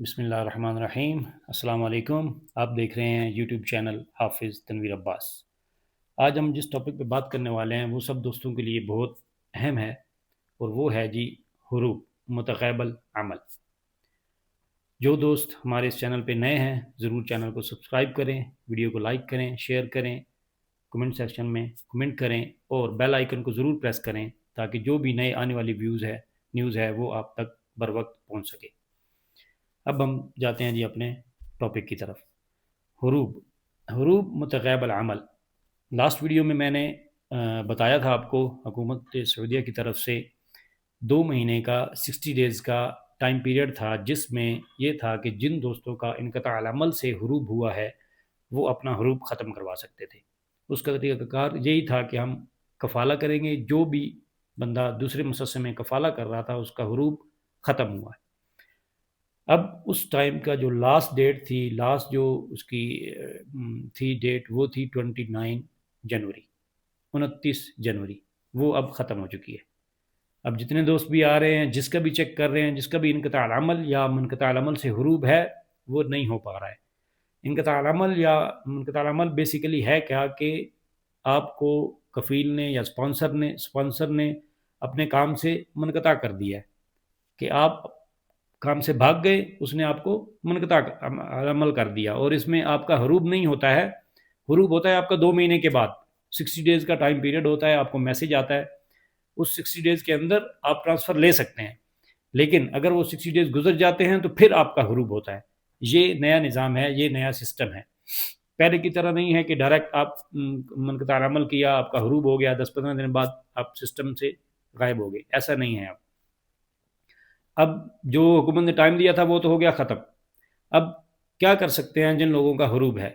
बिस्मिल्लाहिर्रहमानिर्रहीम। अस्सलाम वालेकुम। आप देख रहे हैं यूट्यूब चैनल हाफिज़ तनवीर अब्बास। आज हम जिस टॉपिक पे बात करने वाले हैं वो सब दोस्तों के लिए बहुत अहम है और वो है जी हुरूफ मुतक़ाबिल अमल। जो दोस्त हमारे इस चैनल पे नए हैं ज़रूर चैनल को सब्सक्राइब करें, वीडियो को लाइक करें, शेयर करें, कमेंट सेक्शन में कमेंट करें और बेल आइकन को ज़रूर प्रेस करें ताकि जो भी नए आने वाली न्यूज़ है वो आप तक बर वक्त पहुँच सके। अब हम जाते हैं जी अपने टॉपिक की तरफ। हुरूब मुतक़ाबिल अमल। लास्ट वीडियो में मैंने बताया था आपको हुकूमत सऊदीया की तरफ से 2 महीने का 60 डेज़ का टाइम पीरियड था जिसमें ये था कि जिन दोस्तों का इनक़ताअल अमल से हुरूब हुआ है वो अपना हुरूब ख़त्म करवा सकते थे। उसका तरीक़ाकार यही था कि हम कफ़ाला करेंगे, जो भी बंदा दूसरे मुसस्से में कफ़ाला कर रहा था उसका हुरूब ख़त्म हुआ है। अब उस टाइम का जो लास्ट डेट थी, लास्ट जो उसकी थी डेट, वो थी 29 जनवरी, 29 जनवरी, वो अब ख़त्म हो चुकी है। अब जितने दोस्त भी आ रहे हैं, जिसका भी चेक कर रहे हैं, जिसका भी इनक़ताअल अमल या मुनक़ताअल अमल से हुरूब है वो नहीं हो पा रहा है। इनक़ताअल अमल या मुनक़ताअल अमल बेसिकली है क्या कि आपको कफ़ील ने या स्पॉन्सर ने अपने काम से मुनक़ता कर दिया है कि आप काम से भाग गए, उसने आपको मुनक़ता अमल कर दिया और इसमें आपका हुरूब नहीं होता है। हुरूब होता है आपका 2 महीने के बाद, 60 डेज़ का टाइम पीरियड होता है, आपको मैसेज आता है, उस 60 डेज़ के अंदर आप ट्रांसफ़र ले सकते हैं। लेकिन अगर वो 60 डेज़ गुजर जाते हैं तो फिर आपका हुरूब होता है। ये नया निज़ाम है, ये नया सिस्टम है। पहले की तरह नहीं है कि डायरेक्ट आप मुनक़ता अमल किया, आपका हुरूब हो गया, 10-15 दिन बाद आप सिस्टम से गायब हो गए, ऐसा नहीं है अब जो हुकूमत ने टाइम दिया था वो तो हो गया ख़त्म। अब क्या कर सकते हैं जिन लोगों का हुरूब है?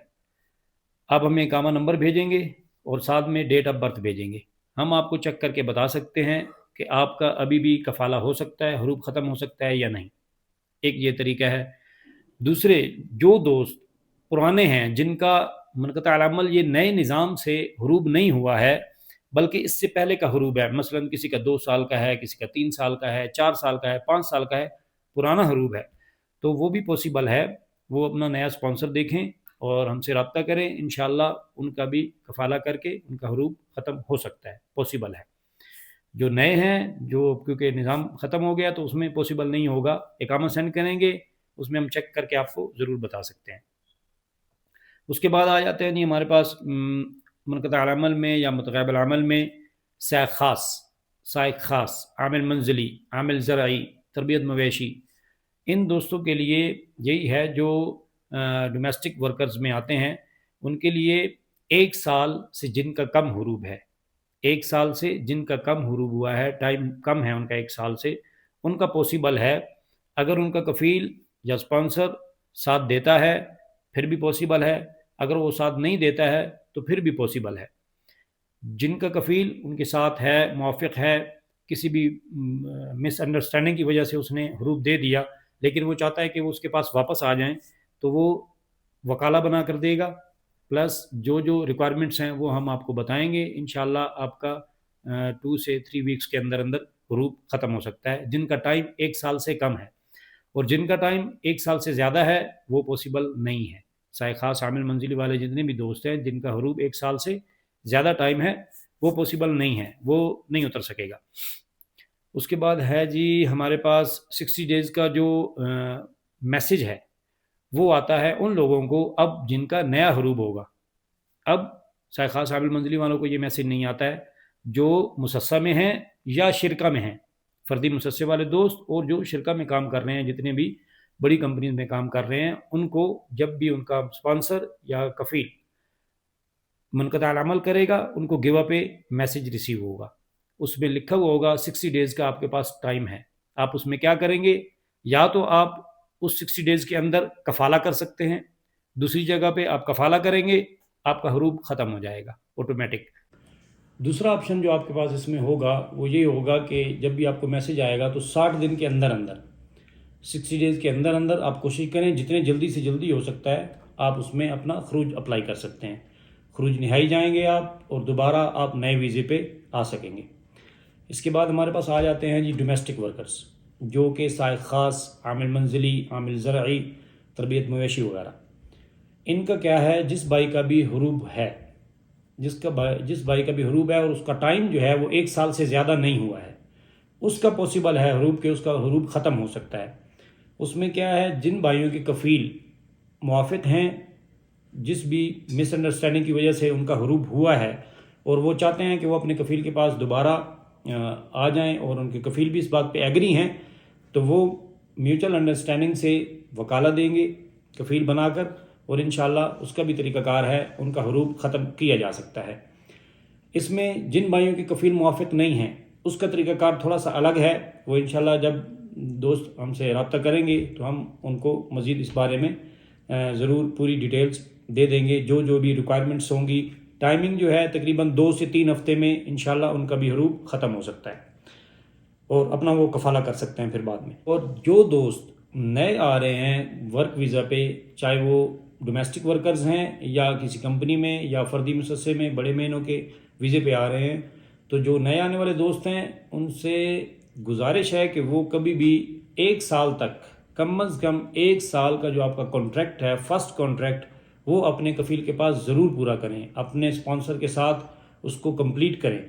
आप हमें इकामा नंबर भेजेंगे और साथ में डेट ऑफ बर्थ भेजेंगे। हम आपको चेक करके बता सकते हैं कि आपका अभी भी कफ़ाला हो सकता है, हुरूब ख़त्म हो सकता है या नहीं। एक ये तरीका है। दूसरे, जो दोस्त पुराने हैं जिनका मुनक़ताअल अमल ये नए निज़ाम से हुरूब नहीं हुआ है बल्कि इससे पहले का हुरूब है, मसलन किसी का 2 साल का है, किसी का 3 साल का है, 4 साल का है, 5 साल का है, पुराना हुरूब है, तो वो भी पॉसिबल है। वो अपना नया स्पॉन्सर देखें और हमसे रब्ता करें, इंशाअल्लाह उनका भी कफ़ाला करके उनका हुरूब ख़त्म हो सकता है, पॉसिबल है। जो नए हैं, जो क्योंकि निज़ाम ख़त्म हो गया तो उसमें पॉसिबल नहीं होगा, इकामा सेंड करेंगे, उसमें हम चेक करके आपको ज़रूर बता सकते हैं। उसके बाद आ जाते हैं जी हमारे पास मुनक़ताअल अमल में या मुतक़ाबिल अमल में साइक ख़ास, आमिल मंज़िली, आमिल ज़राई, तरबियत मवेशी। इन दोस्तों के लिए यही है जो डोमेस्टिक वर्कर्स में आते हैं, उनके लिए 1 साल से जिनका कम हुरूब है, 1 साल से जिनका कम हुरूब हुआ है, टाइम कम है उनका 1 साल से, उनका पॉसिबल है। अगर उनका कफ़ील या स्पॉन्सर साथ देता है फिर भी पॉसिबल है, अगर वो साथ नहीं देता है तो फिर भी पॉसिबल है। जिनका कफ़ील उनके साथ है, मुवाफ़िक़ है, किसी भी मिसअंडरस्टैंडिंग की वजह से उसने हुरूब दे दिया लेकिन वो चाहता है कि वो उसके पास वापस आ जाएँ, तो वो वकाला बना कर देगा, प्लस जो रिक्वायरमेंट्स हैं वो हम आपको बताएँगे। इंशाअल्लाह आपका 2 से 3 वीक्स के अंदर हुरूब ख़त्म हो सकता है, जिनका टाइम 1 साल से कम है। और जिनका टाइम 1 साल से ज़्यादा है वो पॉसिबल नहीं है। ख़ास आमिल मंजिली वाले जितने भी दोस्त हैं जिनका हुरूब 1 साल से ज़्यादा टाइम है वो पॉसिबल नहीं है, वो नहीं उतर सकेगा। उसके बाद है जी हमारे पास 60 डेज़ का जो मैसेज है वो आता है उन लोगों को अब जिनका नया हुरूब होगा। अब ख़ास आमिल मंजिली वालों को ये मैसेज नहीं आता है, जो मुसस्सा में हैं या शिरका में हैं, फ़र्दी मुसस्से वाले दोस्त और जो शिरका में काम कर रहे हैं, जितने भी बड़ी कंपनीज़ में काम कर रहे हैं, उनको जब भी उनका स्पॉन्सर या कफ़ील मुनक़ताअल अमल करेगा, उनको गिव अप मैसेज रिसीव होगा। उसमें लिखा हुआ होगा 60 डेज़ का आपके पास टाइम है। आप उसमें क्या करेंगे, या तो आप उस 60 डेज़ के अंदर कफ़ाला कर सकते हैं, दूसरी जगह पे आप कफ़ाला करेंगे, आपका हुरूब ख़त्म हो जाएगा ऑटोमेटिक। दूसरा ऑप्शन जो आपके पास इसमें होगा वो ये होगा कि जब भी आपको मैसेज आएगा तो 60 दिन के अंदर 60 डेज़ के अंदर आप कोशिश करें जितने जल्दी से जल्दी हो सकता है आप उसमें अपना खरूज अप्लाई कर सकते हैं। खरूज निहाई जाएंगे आप और दोबारा आप नए वीज़े पे आ सकेंगे। इसके बाद हमारे पास आ जाते हैं जी डोमेस्टिक वर्कर्स। جو کہ سائق خاص، عامل منزلی، عامل زرعی، تربیت مویشی وغیرہ، ان کا کیا ہے، جس بھائی کا بھی حروب ہے، جس بھائی کا بھی حروب ہے اور اس کا ٹائم جو ہے وہ 1 سال سے زیادہ نہیں ہوا ہے، اس کا پاسبل ہے حروب کہ اس کا حروب ختم ہو سکتا ہے۔ اس میں کیا ہے، جن بھائیوں کے کفیل موافق ہیں، جس بھی مس انڈرسٹینڈنگ کی وجہ سے ان کا حروب ہوا ہے اور وہ چاہتے ہیں کہ وہ اپنے کفیل کے پاس دوبارہ آ جائیں اور ان کے کفیل بھی اس بات پہ ایگری ہیں، تو وہ میوچل انڈرسٹینڈنگ سے وکالت دیں گے کفیل بنا کر، اور انشاءاللہ اس کا بھی طریقہ کار ہے، ان کا حروب ختم کیا جا سکتا ہے۔ اس میں جن بھائیوں کے کفیل موافق نہیں ہیں، اس کا طریقہ کار تھوڑا سا الگ ہے، وہ انشاءاللہ جب دوست ہم سے رابطہ کریں گے تو ہم ان کو مزید اس بارے میں ضرور پوری ڈیٹیلز دے دیں گے، جو بھی ریکوائرمنٹس ہوں گی۔ ٹائمنگ جو ہے تقریباً 2 سے 3 ہفتے میں انشاءاللہ ان کا بھی حروب ختم ہو سکتا ہے اور اپنا وہ کفالہ کر سکتے ہیں پھر بعد میں۔ اور جو دوست نئے آ رہے ہیں ورک ویزا پہ، چاہے وہ ڈومیسٹک ورکرز ہیں یا کسی کمپنی میں یا فردی مؤسسے میں بڑے مہینوں کے ویزے پہ آ رہے ہیں، تو جو نئے آنے والے دوست ہیں ان سے گزارش ہے کہ وہ کبھی بھی 1 سال تک، کم از کم 1 سال کا جو آپ کا کانٹریکٹ ہے، فرسٹ کانٹریکٹ، وہ اپنے کفیل کے پاس ضرور پورا کریں، اپنے اسپانسر کے ساتھ اس کو کمپلیٹ کریں،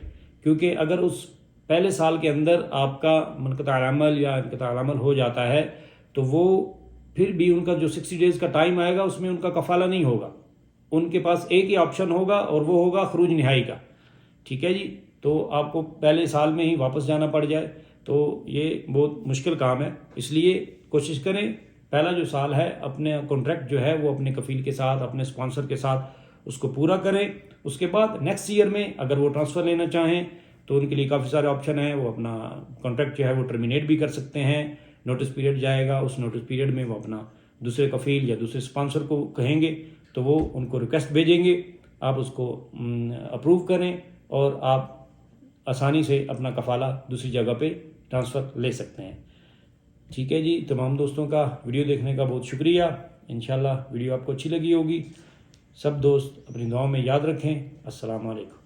کیونکہ اگر اس پہلے سال کے اندر آپ کا منقطع العمل یا انقطاع العمل ہو جاتا ہے تو وہ پھر بھی ان کا جو 60 ڈیز کا ٹائم آئے گا اس میں ان کا کفالہ نہیں ہوگا، ان کے پاس ایک ہی آپشن ہوگا اور وہ ہوگا خروج نہائی کا۔ ٹھیک ہے جی، تو آپ کو پہلے سال میں ہی واپس جانا پڑ جائے تو یہ بہت مشکل کام ہے، اس لیے کوشش کریں پہلا جو سال ہے اپنے کانٹریکٹ جو ہے وہ اپنے کفیل کے ساتھ، اپنے اسپانسر کے ساتھ اس کو پورا کریں۔ اس کے بعد نیکسٹ ایئر میں اگر وہ ٹرانسفر لینا چاہیں تو ان کے لیے کافی سارے آپشن ہیں، وہ اپنا کانٹریکٹ جو ہے وہ ٹرمینیٹ بھی کر سکتے ہیں، نوٹس پیریڈ جائے گا، اس نوٹس پیریڈ میں وہ اپنا دوسرے کفیل یا دوسرے اسپانسر کو کہیں گے تو وہ ان کو ریکویسٹ بھیجیں گے، آپ اس کو اپروو کریں اور آپ آسانی سے اپنا کفالہ دوسری جگہ پہ ٹرانسفر لے سکتے ہیں۔ ٹھیک ہے جی، تمام دوستوں کا ویڈیو دیکھنے کا بہت شکریہ، انشاءاللہ ویڈیو آپ کو اچھی لگی ہوگی۔ سب دوست اپنی دعاؤں میں یاد رکھیں۔ السلام علیکم۔